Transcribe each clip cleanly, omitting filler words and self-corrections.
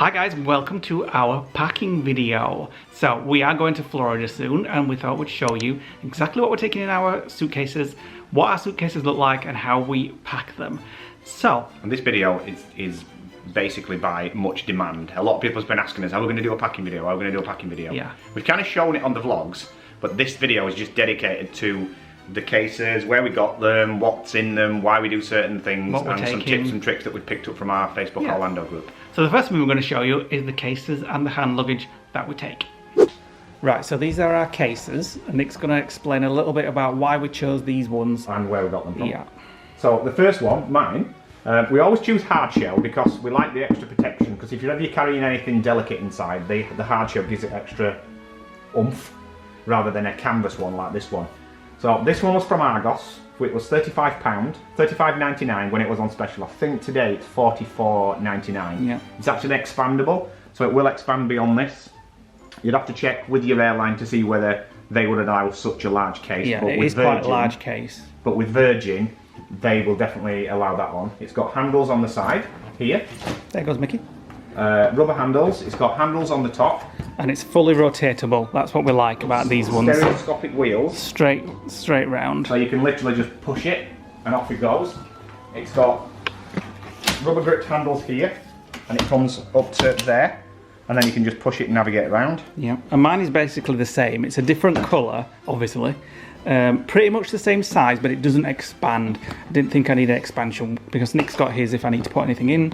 Hi guys, welcome to our packing video. So we are going to Florida soon and we thought we'd show you exactly what we're taking in our suitcases, what our suitcases look like and how we pack them. So, and this video is basically by much demand. A lot of people have been asking us, are we going to do a packing video? Are we going to do a packing video? Yeah. We've kind of shown it on the vlogs, but this video is just dedicated to the cases, where we got them, what's in them, why we do certain things, and some tips and tricks that we picked up from our Facebook Orlando group. So the first thing we're going to show you is the cases and the hand luggage that we take. Right, so these are our cases, and Nick's going to explain a little bit about why we chose these ones. And where we got them from. Yeah. So the first one, mine, we always choose hard shell because we like the extra protection, because if you're ever carrying anything delicate inside, the hard shell gives it extra oomph, rather than a canvas one like this one. So this one was from Argos. It was £35, $35.99 when it was on special. I think today it's $44.99. Yeah. It's actually expandable, so it will expand beyond this. You'd have to check with your airline to see whether they would allow such a large case. Yeah, but it with is Virgin, quite a large case. But with Virgin, they will definitely allow that one. It's got handles on the side here. There goes Mickey. Rubber handles. It's got handles on the top. And it's fully rotatable. That's what we like about these ones. Stereoscopic wheels. Straight round. So you can literally just push it and off it goes. It's got rubber gripped handles here, and it comes up to there, and then you can just push it and navigate around. Yeah, and mine is basically the same. It's a different colour, obviously. Pretty much the same size, but it doesn't expand. I didn't think I needed expansion because Nick's got his if I need to put anything in.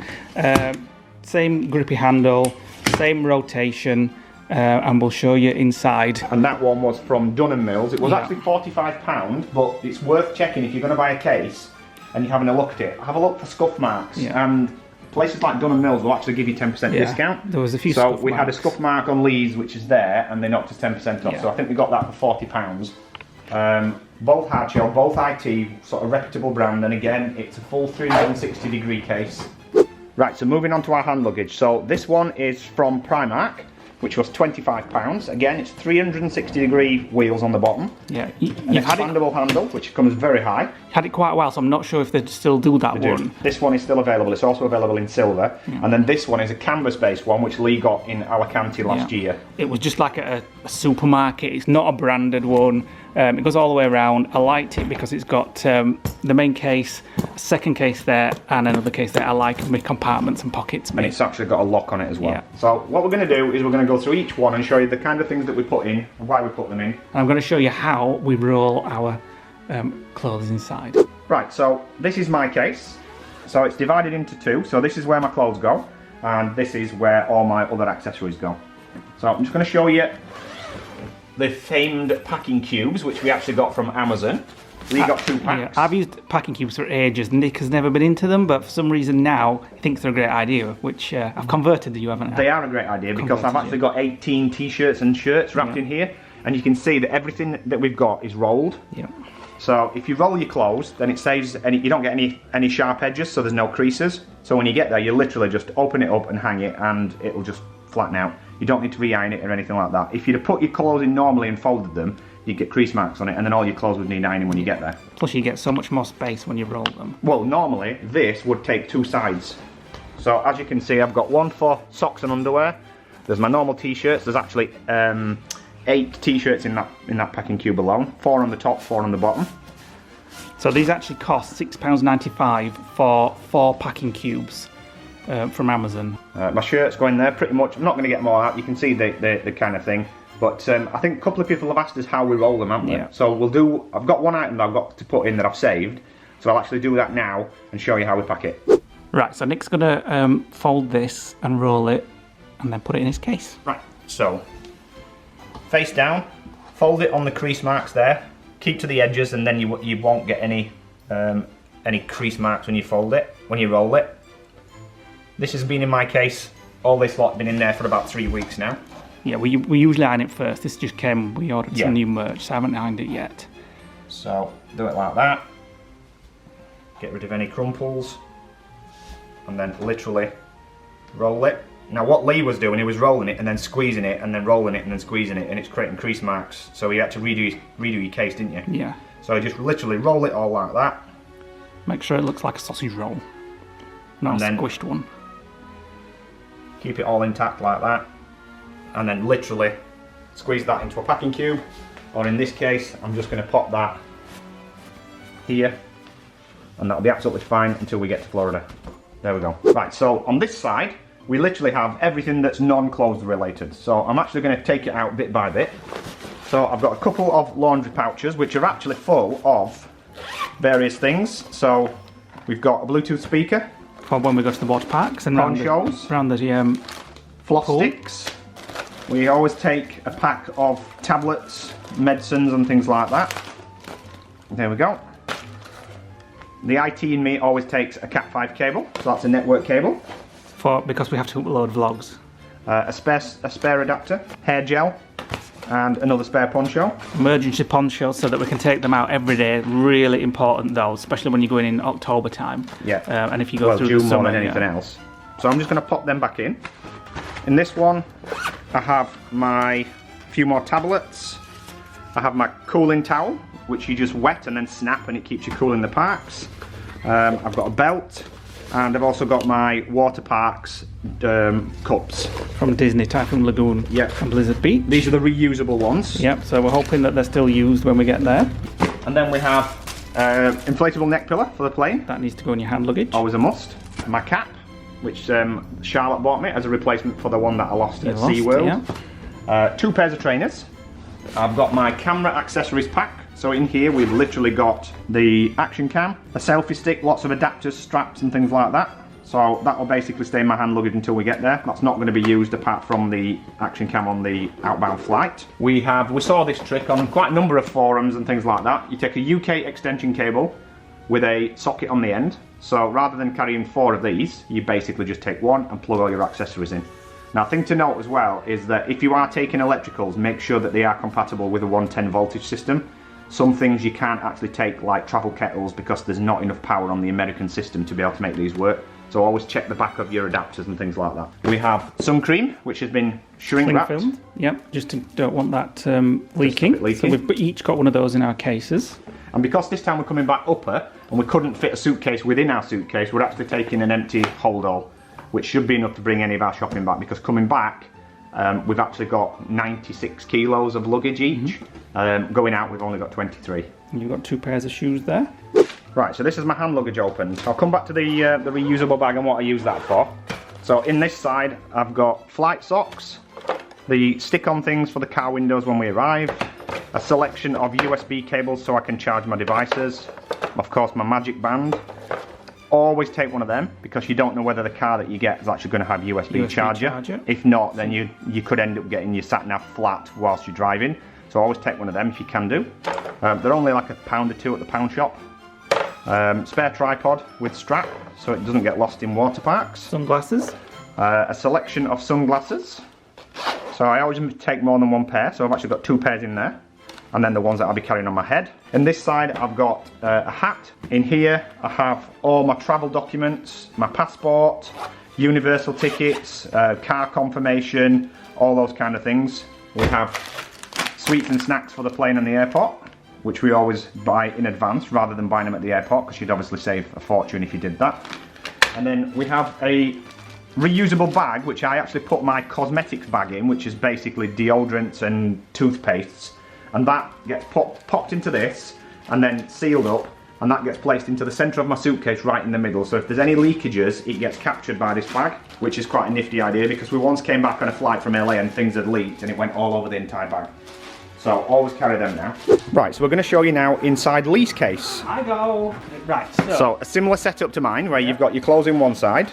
Same grippy handle, same rotation. And we'll show you inside. And that one was from Dunham Mills. It was actually £45, but it's worth checking if you're going to buy a case and you're having a look at it. Have a look for scuff marks, and places like Dunham Mills will actually give you 10% discount. There was a few. So we had a scuff mark on Lee's, which is there, and they knocked us 10% off. So I think we got that for £40. Both hard shell, both IT, sort of reputable brand, and again, it's a full 360-degree case. Right, so moving on to our hand luggage. So this one is from Primark, which was £25. Again, it's 360-degree wheels on the bottom. Yeah, an expandable handle, which comes very high. You had it quite a while, so I'm not sure if they still do that one. This one is still available. It's also available in silver. And then this one is a canvas-based one, which Lee got in Alicante last year. It was just like a supermarket. It's not a branded one. It goes all the way around. I liked it because it's got the main case, a second case there, and another case there. I like with compartments and pockets. And it's actually got a lock on it as well. Yeah. So what we're going to do is we're going to go through each one and show you the kind of things that we put in and why we put them in. And I'm going to show you how we roll our clothes inside. Right, so this is my case. So it's divided into two. So this is where my clothes go, and this is where all my other accessories go. So I'm just going to show you the famed packing cubes, which we actually got from Amazon. We got 2 packs. Yeah, I've used packing cubes for ages. Nick has never been into them, but for some reason now he thinks they're a great idea, which I've converted you, haven't I? They are a great idea because I've actually got 18 t-shirts and shirts wrapped in here, and you can see that everything that we've got is rolled. Yeah. So if you roll your clothes, then it saves you don't get any sharp edges, so there's no creases. So when you get there, you literally just open it up and hang it, and it'll just flatten out. You don't need to re-iron it or anything like that. If you'd have put your clothes in normally and folded them, you'd get crease marks on it, and then all your clothes would need ironing when you get there. Plus you get so much more space when you roll them. Well, normally this would take 2 sides. So as you can see, I've got one for socks and underwear. There's my normal t-shirts. There's actually 8 t-shirts in that packing cube alone. 4 on the top, 4 on the bottom. So these actually cost £6.95 for 4 packing cubes. From Amazon. My shirts go in there pretty much. I'm not going to get more out. You can see the kind of thing. But I think a couple of people have asked us how we roll them, haven't we? Yeah. So we'll do. I've got one item that I've got to put in that I've saved. So I'll actually do that now and show you how we pack it. Right. So Nick's going to fold this and roll it, and then put it in his case. Right. So face down, fold it on the crease marks there. Keep to the edges, and then you won't get any crease marks when you fold it, when you roll it. This has been in my case, all this lot been in there for about 3 weeks now. Yeah, we usually iron it first. This just came, we ordered some new merch, so I haven't ironed it yet. So, do it like that. Get rid of any crumples. And then literally roll it. Now what Lee was doing, he was rolling it and then squeezing it and then rolling it and then squeezing it, and it's creating crease marks. So you had to redo your case, didn't you? Yeah. So you just literally roll it all like that. Make sure it looks like a sausage roll, not a squished one. keep it all intact like that, and then literally squeeze that into a packing cube, or in this case I'm just going to pop that here, and that'll be absolutely fine until we get to Florida. There we go. Right, so on this side we literally have everything that's non-clothes related, so I'm actually going to take it out bit by bit. So I've got a couple of laundry pouches which are actually full of various things. So we've got a Bluetooth speaker for when we go to the water parks and ponchos, around the floss pool. sticks. We always take a pack of tablets, medicines and things like that. There we go. The IT in me always takes a Cat5 cable, so that's a network cable. Because we have to upload vlogs. A spare adapter, hair gel, and another spare poncho. Emergency poncho so that we can take them out every day. Really important though, especially when you're going in October time. Yeah. And if you go through the June summer, more than anything else. So I'm just going to pop them back in. In this one, I have my few more tablets. I have my cooling towel, which you just wet and then snap, and it keeps you cool in the parks. I've got a belt, and I've also got my water parks cups from Disney, Typhoon Lagoon, yep, and Blizzard Beach. These are the reusable ones. Yep. So we're hoping that they're still used when we get there. And then we have inflatable neck pillow for the plane. That needs to go in your hand luggage. Always a must. My cap, which Charlotte bought me as a replacement for the one that I lost at SeaWorld. Yeah. 2 pairs of trainers. I've got my camera accessories pack. So in here we've literally got the action cam, a selfie stick, lots of adapters, straps and things like that. So that will basically stay in my hand luggage until we get there. That's not going to be used apart from the action cam on the outbound flight. We saw this trick on quite a number of forums and things like that. You take a UK extension cable with a socket on the end. So rather than carrying 4 of these, you basically just take one and plug all your accessories in. Now, thing to note as well is that if you are taking electricals, make sure that they are compatible with a 110 voltage system. Some things you can't actually take, like travel kettles, because there's not enough power on the American system to be able to make these work. So always check the back of your adapters and things like that. We have sun cream, which has been shrink wrapped. Filmed. Yep, just don't want that leaking. So we've each got one of those in our cases. And because this time we're coming back upper and we couldn't fit a suitcase within our suitcase, we're actually taking an empty hold-all, which should be enough to bring any of our shopping back, because coming back we've actually got 96 kilos of luggage each. Going out we've only got 23. And you've got 2 pairs of shoes there. Right, so this is my hand luggage opened. I'll come back to the reusable bag and what I use that for. So in this side I've got flight socks, the stick-on things for the car windows when we arrive, a selection of USB cables so I can charge my devices, of course my magic band. Always take one of them, because you don't know whether the car that you get is actually going to have USB charger. If not, then you could end up getting your sat-nav flat whilst you're driving. So always take one of them if you can do. They're only like £1 or £2 at the pound shop. Spare tripod with strap so it doesn't get lost in water parks. Sunglasses. A selection of sunglasses. So I always take more than 1 pair, so I've actually got 2 pairs in there. And then the ones that I'll be carrying on my head. In this side I've got a hat. In here I have all my travel documents, my passport, universal tickets, car confirmation, all those kind of things. We have sweets and snacks for the plane and the airport, which we always buy in advance rather than buying them at the airport, because you'd obviously save a fortune if you did that. And then we have a reusable bag, which I actually put my cosmetics bag in, which is basically deodorants and toothpastes. And that gets popped into this and then sealed up, and that gets placed into the centre of my suitcase right in the middle. So if there's any leakages, it gets captured by this bag, which is quite a nifty idea, because we once came back on a flight from LA and things had leaked and it went all over the entire bag. So always carry them now. Right, so we're going to show you now inside Lee's case. I go. Right, so a similar setup to mine, where you've got your clothes in one side.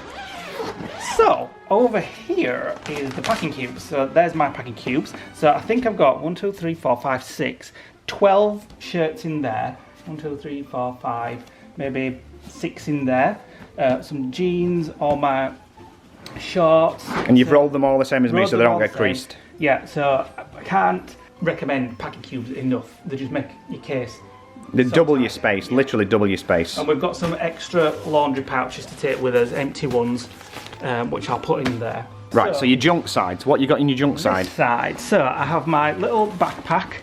So over here is the packing cubes. So there's my packing cubes. So I think I've got 1, 2, 3, 4, 5, 6, 12 shirts in there. 1, 2, 3, 4, 5, maybe 6 in there. Some jeans, all my shorts. And you've rolled them all the same as me, so they don't get creased. Yeah, so I can't recommend packing cubes enough. They just make your case. They double your space, literally double your space. And we've got some extra laundry pouches to take with us, empty ones, which I'll put in there. Right, so your junk sides, what you got in your junk side? So I have my little backpack,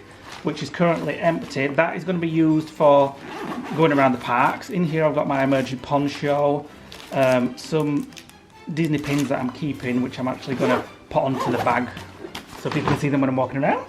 which is currently empty. That is going to be used for going around the parks. In here I've got my emergency poncho, some Disney pins that I'm keeping, which I'm actually going to put onto the bag so people can see them when I'm walking around.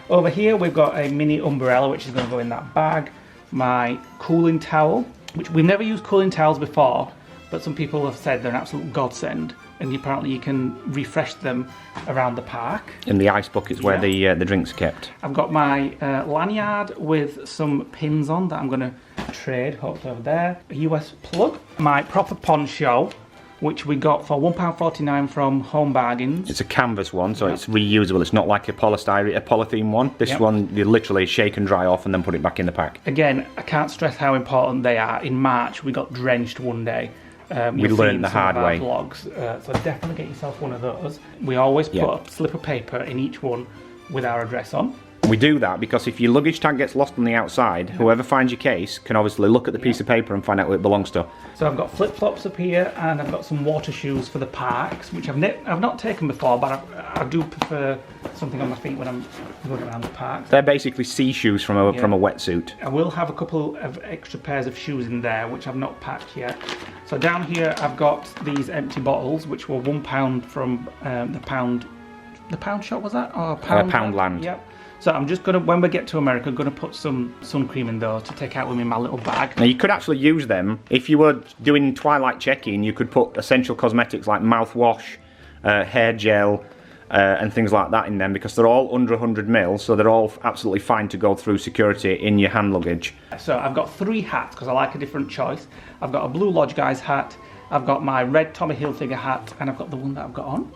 Over here we've got a mini umbrella which is going to go in that bag. My cooling towel, which we've never used cooling towels before, but some people have said they're an absolute godsend, and apparently you can refresh them around the park. In the ice buckets where the drinks are kept. I've got my lanyard with some pins on that I'm going to trade, hopefully over there. A US plug. My proper poncho, which we got for £1.49 from Home Bargains. It's a canvas one, so it's reusable. It's not like a polythene one. This one, you literally shake and dry off and then put it back in the pack. Again, I can't stress how important they are. In March, we got drenched one day. We learned the hard way. Vlogs, so definitely get yourself one of those. We always put a slip of paper in each one with our address on. We do that because if your luggage tag gets lost on the outside, whoever finds your case can obviously look at the piece of paper and find out who it belongs to. So I've got flip-flops up here, and I've got some water shoes for the parks, which I've not taken before, but I do prefer something on my feet when I'm going around the parks. They're basically sea shoes from a wetsuit. I will have a couple of extra pairs of shoes in there, which I've not packed yet. So down here I've got these empty bottles, which were £1 from the pound shop, was that? Or Poundland. Yep. So I'm just going to, when we get to America, I'm going to put some sun cream in those to take out with me in my little bag. Now you could actually use them. If you were doing Twilight check-in, you could put essential cosmetics like mouthwash, hair gel, and things like that in them, because they're all under 100ml, so they're all absolutely fine to go through security in your hand luggage. So I've got 3 hats, because I like a different choice. I've got a blue Lodge Guys hat, I've got my red Tommy Hilfiger hat, and I've got the one that I've got on,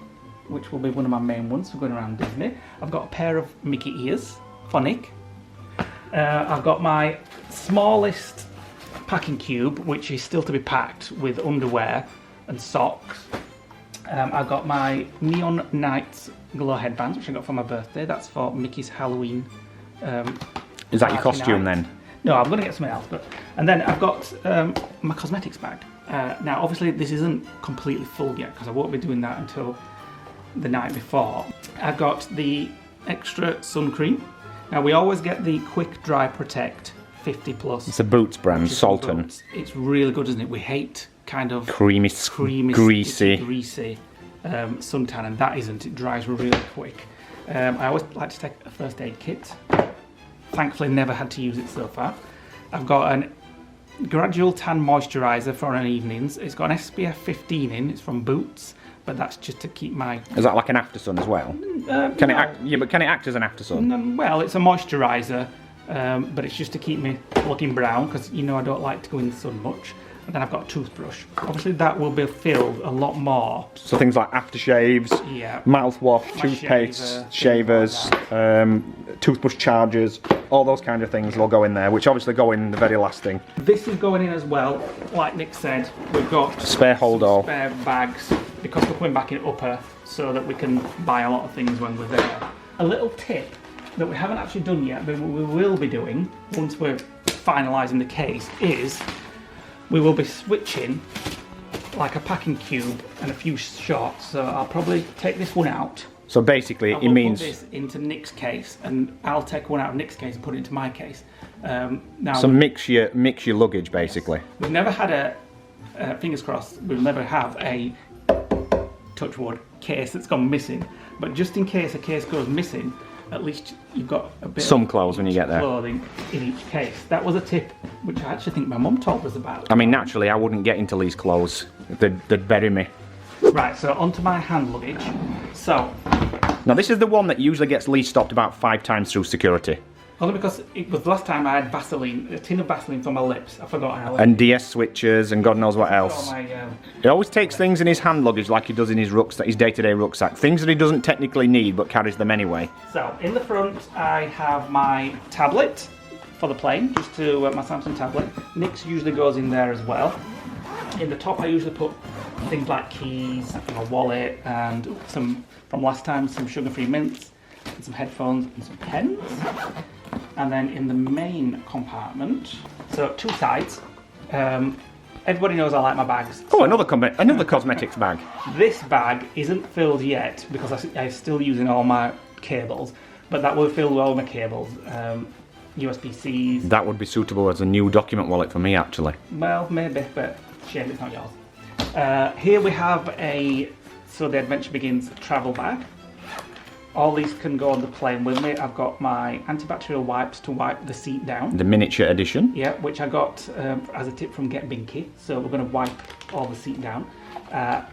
which will be one of my main ones for going around Disney. I've got a pair of Mickey ears for Nick. I've got my smallest packing cube, which is still to be packed with underwear and socks. I've got my Neon Nights glow headbands, which I got for my birthday. That's for Mickey's Halloween. Is that your costume then? No, I'm going to get something else. And then I've got my cosmetics bag. Now, obviously, this isn't completely full yet, because I won't be doing that until the night before. I've got the extra sun cream. Now we always get the Quick Dry Protect 50 plus. It's a Boots brand, Salton. It's really good, isn't it? We hate kind of creamy, greasy suntan, and that isn't. It dries really quick. I always like to take a first aid kit. Thankfully, never had to use it so far. I've got an gradual tan moisturizer for an evenings. It's got an SPF 15 in. It's from Boots. But that's just to keep my... Is that like an after sun as well? Can it act? Yeah, but can it act as an after sun? Well, it's a moisturiser, but it's just to keep me looking brown, because you know I don't like to go in the sun much. And then I've got a toothbrush. Obviously that will be filled a lot more. So things like aftershaves, mouthwash, toothpaste, shavers, toothbrush chargers, all those kind of things will go in there, which obviously go in the very last thing. This is going in as well. Like Nick said, we've got spare spare bags, because we're coming back in upper, so that we can buy a lot of things when we're there. A little tip that we haven't actually done yet, but we will be doing once we're finalising the case, is we will be switching like a packing cube and a few shots. So I'll probably take this one out. So basically it means... put this into Nick's case, and I'll take one out of Nick's case and put it into my case. Now, so mix your luggage basically. Yes. We've never had a, fingers crossed, we'll never have a, touch wood, case that's gone missing. But just in case a case goes missing, at least you've got a bit some clothes when you get there. Clothing in each case. That was a tip which I actually think my mum told us about. I mean, naturally, I wouldn't get into these clothes. They'd bury me. Right, so onto my hand luggage. So now this is the one that usually gets least stopped about 5 times through security. Only because it was the last time I had Vaseline, a tin of Vaseline for my lips. I forgot how. And DS switches and God knows what else. He always takes things in his hand luggage like he does in his rucksack, his day-to-day rucksack. Things that he doesn't technically need but carries them anyway. So in the front I have my tablet for the plane, just to my Samsung tablet. Nick's usually goes in there as well. In the top I usually put things like keys, my wallet, and some, from last time, some sugar-free mints, and some headphones and some pens. And then in the main compartment, so 2 sides. Everybody knows I like my bags. Oh, so another cosmetics bag. This bag isn't filled yet because I'm still using all my cables, but that will fill all my cables. USB-Cs. That would be suitable as a new document wallet for me, actually. Well, maybe, but shame it's not yours. Here we have so the adventure begins travel bag. All these can go on the plane with me. I've got my antibacterial wipes to wipe the seat down. The miniature edition. Yeah, which I got as a tip from Get Binky. So we're going to wipe all the seat down. A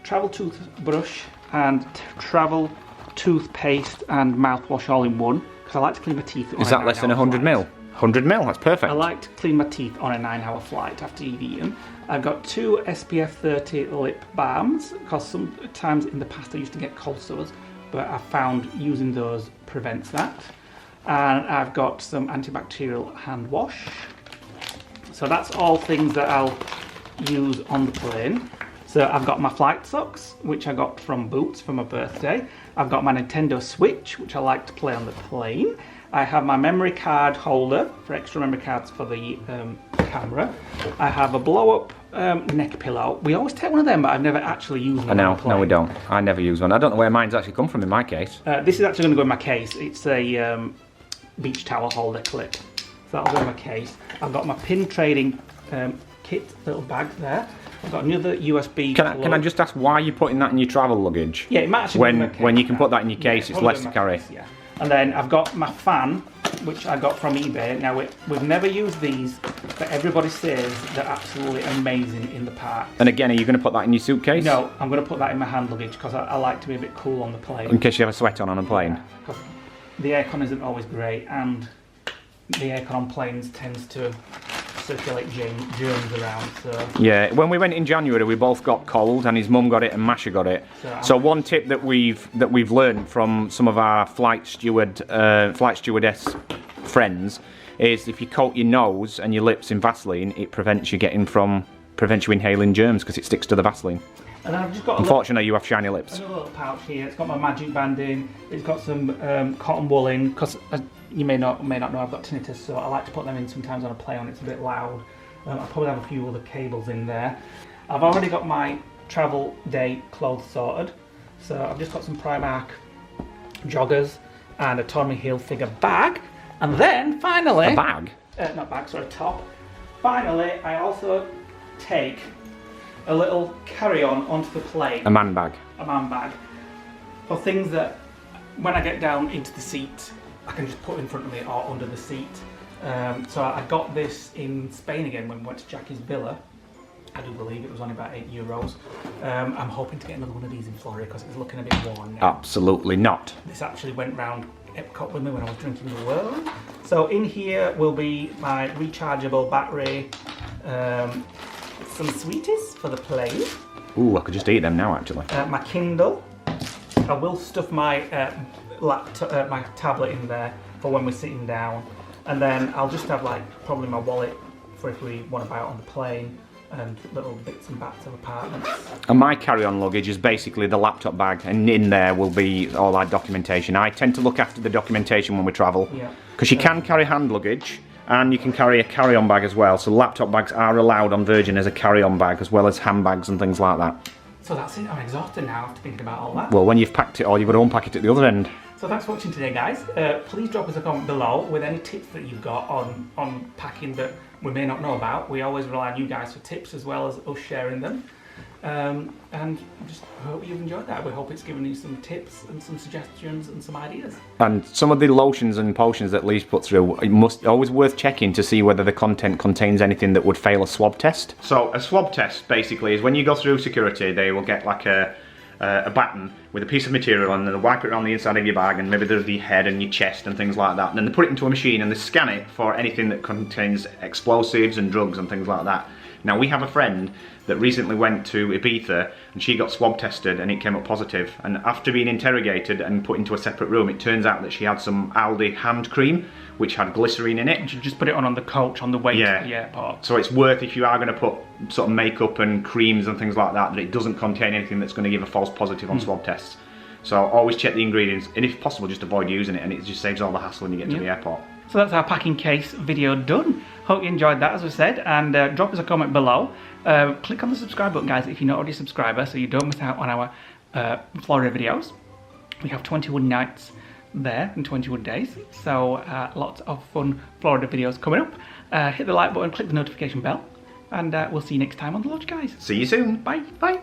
travel toothbrush and travel toothpaste and mouthwash all in one. Because I like to clean my teeth. Is that less than 100 mil? 100 mil, that's perfect. I like to clean my teeth on a 9-hour flight after you've eaten. I've got 2 SPF 30 lip balms, because sometimes in the past I used to get cold sores, but I found using those prevents that. And I've got some antibacterial hand wash. So that's all things that I'll use on the plane. So I've got my flight socks, which I got from Boots for my birthday. I've got my Nintendo Switch, which I like to play on the plane. I have my memory card holder for extra memory cards for the camera. I have a blow-up neck pillow. We always take one of them, but I've never actually used one. No, we don't. I never use one. I don't know where mine's actually come from in my case. This is actually going to go in my case. It's a beach towel holder clip. So that'll go in my case. I've got my pin trading kit little bag there. I've got another USB plug. Can I just ask why you're putting that in your travel luggage? Yeah, it might actually be in my case. When you can put that in your case, yeah, it's less to carry. Case, yeah. And then I've got my fan, which I got from eBay. Now, we've never used these, but everybody says they're absolutely amazing in the park. And again, are you going to put that in your suitcase? No, I'm going to put that in my hand luggage because I like to be a bit cool on the plane. In case you have a sweat on a plane? Yeah, because the aircon isn't always great, and the aircon on planes tends to circulate germs around. So yeah, when we went in January, we both got cold, and his mum got it, and Masha got it. So one tip that we've learned from some of our flight stewardess friends is if you coat your nose and your lips in Vaseline, it prevents you inhaling germs because it sticks to the Vaseline. And I've just got unfortunately, you have shiny lips. Another little pouch here. It's got my magic band in. It's got some cotton wool in because you may not know I've got tinnitus, so I like to put them in sometimes on a plane when it's a bit loud. I'll probably have a few other cables in there. I've already got my travel day clothes sorted, so I've just got some Primark joggers and a Tommy Hilfiger bag, and then finally a bag? Not bag, sorry, top. Finally, I also take a little carry-on onto the plane. A man bag. A man bag. For things that, when I get down into the seat, I can just put in front of me or under the seat. So I got this in Spain again when we went to Jackie's Villa. I do believe it was only about €8. I'm hoping to get another one of these in Florida because it's looking a bit worn now. Absolutely not. This actually went round Epcot with me when I was drinking the world. So in here will be my rechargeable battery, some sweeties for the plane. Ooh, I could just eat them now actually. My Kindle. I will stuff my laptop, my tablet in there for when we're sitting down, and then I'll just have probably my wallet for if we want to buy it on the plane, and little bits and bats of apartments. And my carry-on luggage is basically the laptop bag, and in there will be all our documentation. I tend to look after the documentation when we travel, because you can carry hand luggage, and you can carry a carry-on bag as well. So laptop bags are allowed on Virgin as a carry-on bag, as well as handbags and things like that. So that's it. I'm exhausted now after thinking about all that. Well, when you've packed it all, you've got to unpack it at the other end. So thanks for watching today, guys. Please drop us a comment below with any tips that you've got on packing that we may not know about. We always rely on you guys for tips as well as us sharing them. And just hope you've enjoyed that. We hope it's given you some tips and some suggestions and some ideas. And some of the lotions and potions that Lee's put through, it must always worth checking to see whether the content contains anything that would fail a swab test. So a swab test basically is when you go through security, they will get like a baton with a piece of material, and they'll wipe it around the inside of your bag, and maybe there's your head and your chest and things like that, and then they put it into a machine and they scan it for anything that contains explosives and drugs and things like that. Now, we have a friend that recently went to Ibiza and she got swab tested and it came up positive, and after being interrogated and put into a separate room, it turns out that she had some Aldi hand cream which had glycerine in it. And she just put it on the coach on the way to the airport. So it's worth, if you are going to put sort of makeup and creams and things like that, that it doesn't contain anything that's going to give a false positive on swab tests. So always check the ingredients, and if possible just avoid using it, and it just saves all the hassle when you get to the airport. So that's our packing case video done. Hope you enjoyed that, as we said, and drop us a comment below. Click on the subscribe button, guys, if you're not already a subscriber, so you don't miss out on our Florida videos. We have 21 nights there in 21 days, so lots of fun Florida videos coming up. Hit the like button, click the notification bell, and we'll see you next time on The Lodge Guys. See you soon. Bye. Bye.